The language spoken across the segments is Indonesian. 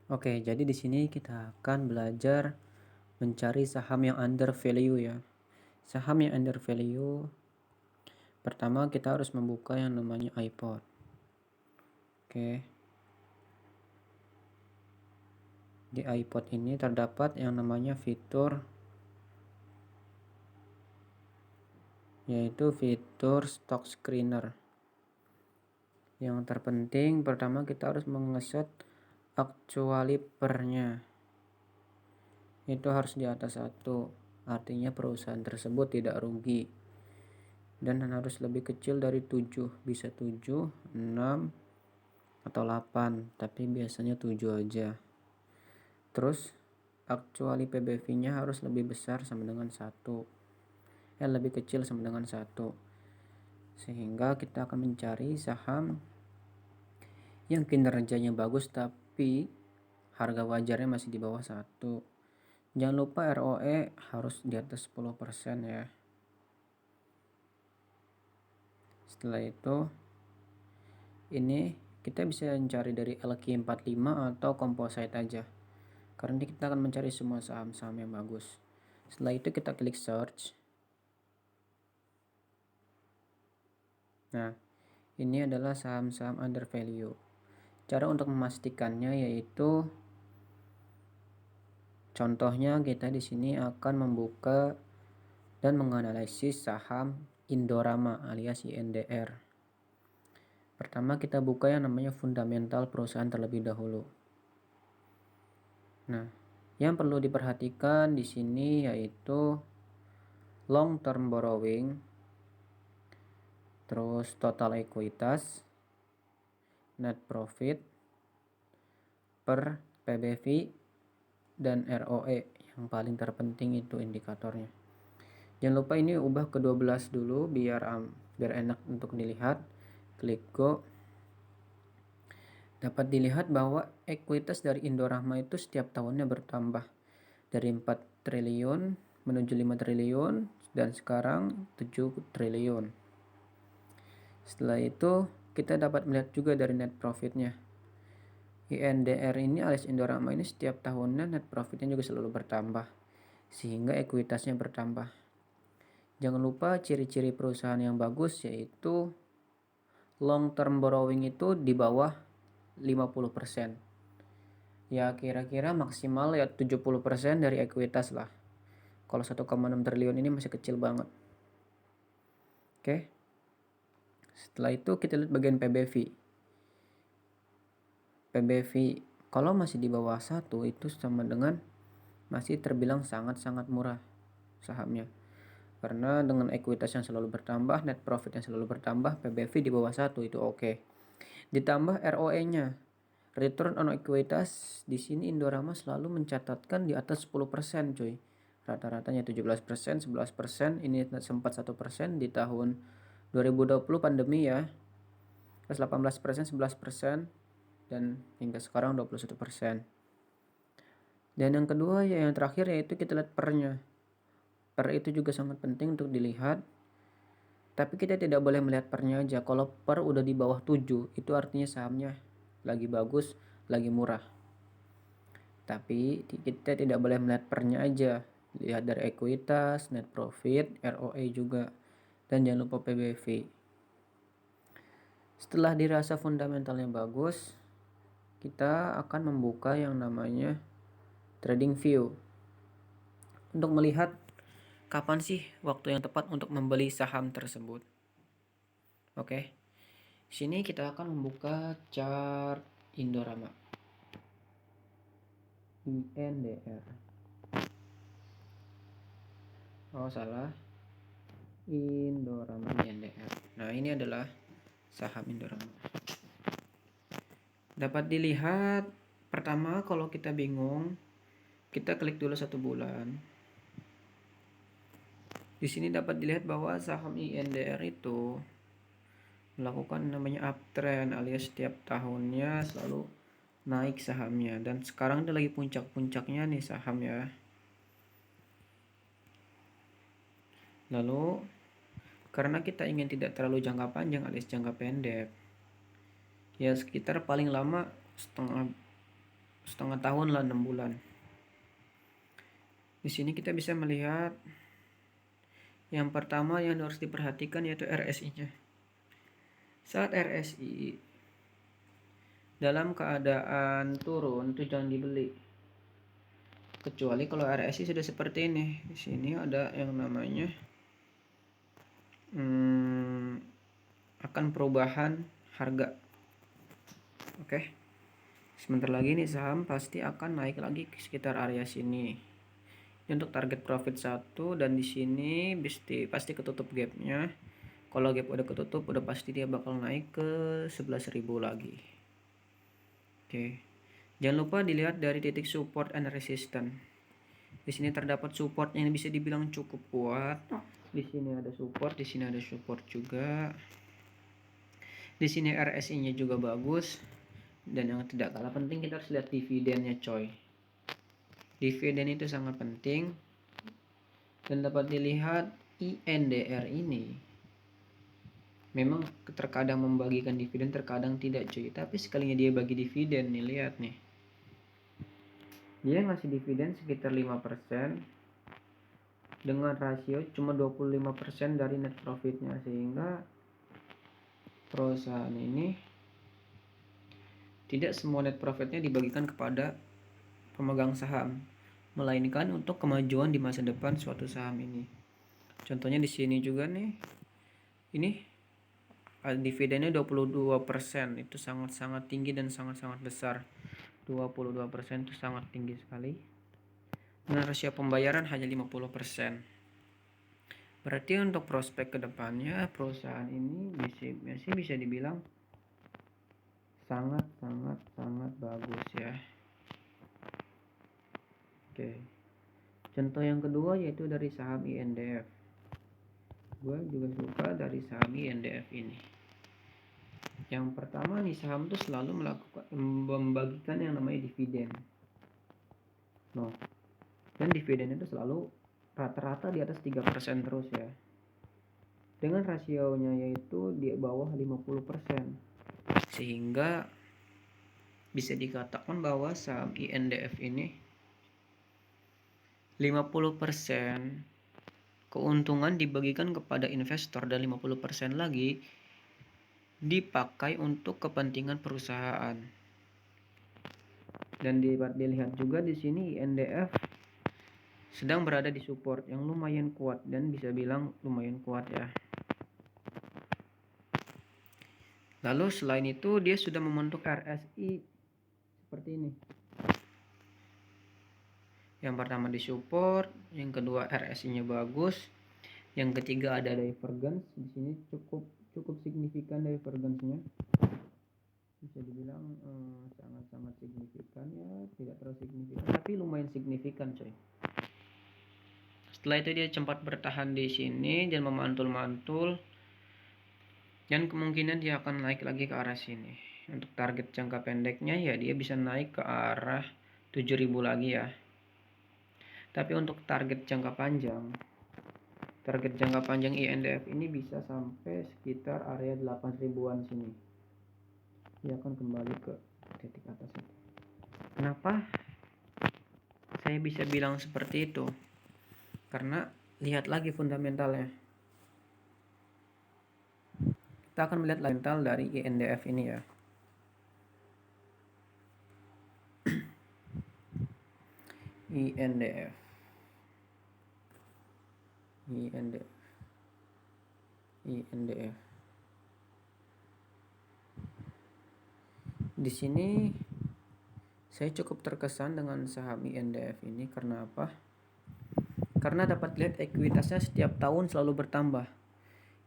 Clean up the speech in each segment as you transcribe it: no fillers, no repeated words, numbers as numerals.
Oke, jadi di sini kita akan belajar mencari saham yang under value ya. Saham yang under value, pertama kita harus membuka yang namanya iPod. Oke. Di iPod ini terdapat yang namanya fitur, yaitu fitur stock screener. Yang terpenting pertama kita harus mengeset actually per-nya. Itu harus di atas 1, artinya perusahaan tersebut tidak rugi. Dan harus lebih kecil dari 7, bisa 7, 6, atau 8, tapi biasanya 7 aja. Terus actually PBV-nya harus lebih besar sama dengan 1, lebih kecil sama dengan 1, sehingga kita akan mencari saham yang kinerjanya bagus tapi harga wajarnya masih di bawah 1. Jangan lupa ROE harus di atas 10% ya. Setelah itu ini kita bisa mencari dari LQ45 atau composite aja, karena kita akan mencari semua saham-saham yang bagus. Setelah itu kita klik search. Nah, ini adalah saham-saham under value. Cara untuk memastikannya yaitu, contohnya kita di sini akan membuka dan menganalisis saham Indorama alias INDR. Pertama kita buka yang namanya fundamental perusahaan terlebih dahulu. Nah, yang perlu diperhatikan di sini yaitu long term borrowing, terus total ekuitas, net profit per PBV, dan ROE. Yang paling terpenting itu indikatornya. Jangan lupa ini ubah ke 12 dulu biar enak untuk dilihat. Klik go. Dapat dilihat bahwa ekuitas dari Indorama itu setiap tahunnya bertambah dari 4 triliun menuju 5 triliun dan sekarang 7 triliun. Setelah itu kita dapat melihat juga dari net profitnya. INDR ini alias Indorama ini setiap tahunnya net profitnya juga selalu bertambah, sehingga ekuitasnya bertambah. Jangan lupa ciri-ciri perusahaan yang bagus yaitu long term borrowing itu di bawah 50%. Ya kira-kira maksimal ya 70% dari ekuitas lah. Kalau 1,6 triliun ini masih kecil banget. Oke. Setelah itu kita lihat bagian PBV. PBV kalau masih di bawah 1 itu sama dengan masih terbilang sangat-sangat murah sahamnya. Karena dengan ekuitas yang selalu bertambah, net profit yang selalu bertambah, PBV di bawah 1 itu oke. Ditambah ROE-nya, return on ekuitas, di sini Indorama selalu mencatatkan di atas 10% cuy. Rata-ratanya 17%, 11%, ini sempat 1% di tahun 2020 pandemi ya. Terus 18%, 11%, dan hingga sekarang 21%. Dan yang kedua ya yang terakhir yaitu kita lihat per-nya. Per itu juga sangat penting untuk dilihat. Tapi kita tidak boleh melihat per-nya aja. Kalau per udah di bawah 7, itu artinya sahamnya lagi bagus, lagi murah. Tapi kita tidak boleh melihat per-nya aja. Lihat dari ekuitas, net profit, ROE juga. Dan jangan lupa PBV. Setelah dirasa fundamentalnya bagus, kita akan membuka yang namanya trading view. Untuk melihat kapan sih waktu yang tepat untuk membeli saham tersebut. Oke. Sini kita akan membuka chart Indorama. INDR. Oh, salah. Indorama INDR. Nah, ini adalah saham Indorama. Dapat dilihat pertama kalau kita bingung, kita klik dulu 1 bulan. Di sini dapat dilihat bahwa saham INDR itu melakukan namanya uptrend alias setiap tahunnya selalu naik sahamnya, dan sekarang dia lagi puncak-puncaknya nih saham ya. Lalu karena kita ingin tidak terlalu jangka panjang alias jangka pendek, ya sekitar paling lama setengah tahun lah, 6 bulan. Di sini kita bisa melihat yang pertama yang harus diperhatikan yaitu RSI-nya. Saat RSI dalam keadaan turun itu jangan dibeli. Kecuali kalau RSI sudah seperti ini. Di sini ada yang namanya akan perubahan harga. Oke. Sebentar lagi nih saham pasti akan naik lagi ke sekitar area sini. Ini untuk target profit 1 dan di sini pasti ketutup gapnya. Kalau gap udah ketutup udah pasti dia bakal naik ke 11.000 lagi. Oke. Jangan lupa dilihat dari titik support and resistance. Di sini terdapat support yang bisa dibilang cukup kuat. Di sini ada support, di sini ada support juga. Di sini RSI-nya juga bagus. Dan yang tidak kalah penting kita harus lihat dividennya coy. Dividen itu sangat penting. Dan dapat dilihat INDR ini memang terkadang membagikan dividen, terkadang tidak cuy. Tapi sekalinya dia bagi dividen nih, lihat nih. Dia ngasih dividen sekitar 5% dengan rasio cuma 25% dari net profitnya, sehingga perusahaan ini tidak semua net profitnya dibagikan kepada pemegang saham, melainkan untuk kemajuan di masa depan suatu saham ini. Contohnya di sini juga nih, ini dividennya 22%, itu sangat-sangat tinggi dan sangat-sangat besar. 22% itu sangat tinggi sekali. Dengan rasio pembayaran hanya 50%. Berarti untuk prospek kedepannya perusahaan ini masih bisa dibilang sangat bagus ya. Oke. Contoh yang kedua yaitu dari saham INDF. Gue juga suka dari saham INDF ini. Yang pertama nih, saham tuh selalu membagikan yang namanya dividen. Dan dividen itu selalu rata-rata di atas 3% terus ya. Dengan rasionya yaitu di bawah 50%. Sehingga bisa dikatakan bahwa saham INDF ini 50% keuntungan dibagikan kepada investor dan 50% lagi dipakai untuk kepentingan perusahaan. Dan dilihat juga di sini INDF sedang berada di support yang lumayan kuat dan bisa bilang lumayan kuat ya. Lalu selain itu dia sudah membentuk RSI seperti ini. Yang pertama di support, yang kedua RSI-nya bagus, yang ketiga ada divergence. Di sini cukup signifikan divergence-nya. Bisa dibilang sangat signifikan ya, tidak terlalu signifikan tapi lumayan signifikan coy. Setelah itu dia sempat bertahan di sini dan memantul-mantul, dan kemungkinan dia akan naik lagi ke arah sini. Untuk target jangka pendeknya ya dia bisa naik ke arah 7.000 lagi ya. Tapi untuk target jangka panjang INDF ini bisa sampai sekitar area 8.000-an sini. Dia akan kembali ke titik atas itu. Kenapa saya bisa bilang seperti itu? Karena lihat lagi fundamentalnya. Kita akan melihat fundamental dari INDF ini ya. INDF. Di sini saya cukup terkesan dengan saham INDF ini karena apa? Karena dapat lihat ekuitasnya setiap tahun selalu bertambah.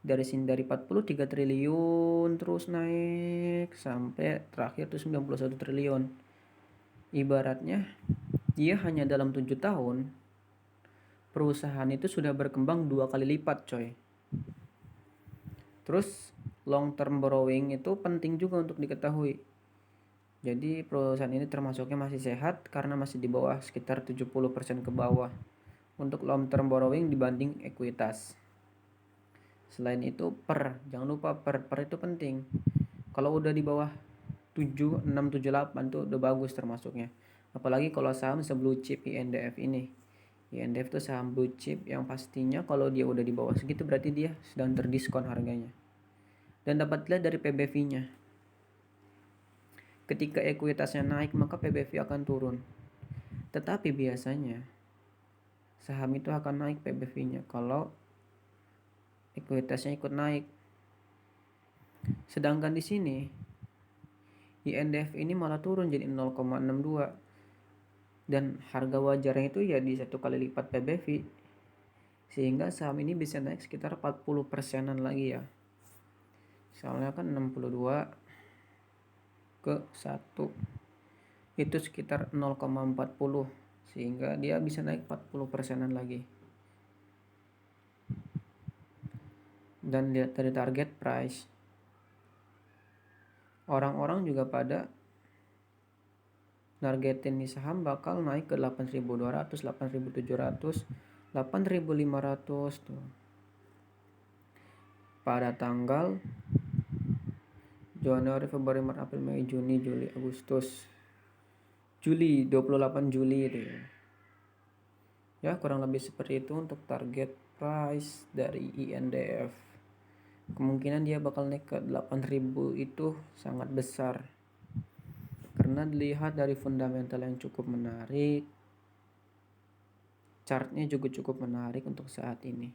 Dari 43 triliun terus naik sampai terakhir tuh 91 triliun. Ibaratnya dia hanya dalam 7 tahun perusahaan itu sudah berkembang 2 kali lipat coy. Terus long term borrowing itu penting juga untuk diketahui. Jadi perusahaan ini termasuknya masih sehat karena masih di bawah sekitar 70% ke bawah untuk long term borrowing dibanding ekuitas. Selain itu jangan lupa per itu penting. Kalau udah di bawah 7, 6, 7, 8 tuh udah bagus termasuknya. Apalagi kalau saham blue chip INDF ini. INDF itu saham blue chip yang pastinya kalau dia udah di bawah segitu berarti dia sedang terdiskon harganya. Dan dapat dilihat dari PBV-nya. Ketika ekuitasnya naik maka PBV akan turun. Tetapi biasanya saham itu akan naik PBV-nya kalau ekuitasnya ikut naik. Sedangkan di sini INDF ini malah turun jadi 0,62 dan harga wajarnya itu ya di 1 kali lipat PBV, sehingga saham ini bisa naik sekitar 40%-an lagi ya. Soalnya kan 62 ke 1 itu sekitar 0,40, sehingga dia bisa naik 40%-an lagi. Dan lihat dari target price, orang-orang juga pada nargetin di saham bakal naik ke 8.200, 8.700, 8.500 tuh. Pada tanggal Januari, Februari, Maret, April, Mei, Juni, Juli, Agustus, Juli, 28 Juli itu ya. Ya, kurang lebih seperti itu untuk target price dari INDF. Kemungkinan dia bakal naik ke 8.000 itu sangat besar. Karena dilihat dari fundamental yang cukup menarik, chartnya juga cukup menarik untuk saat ini.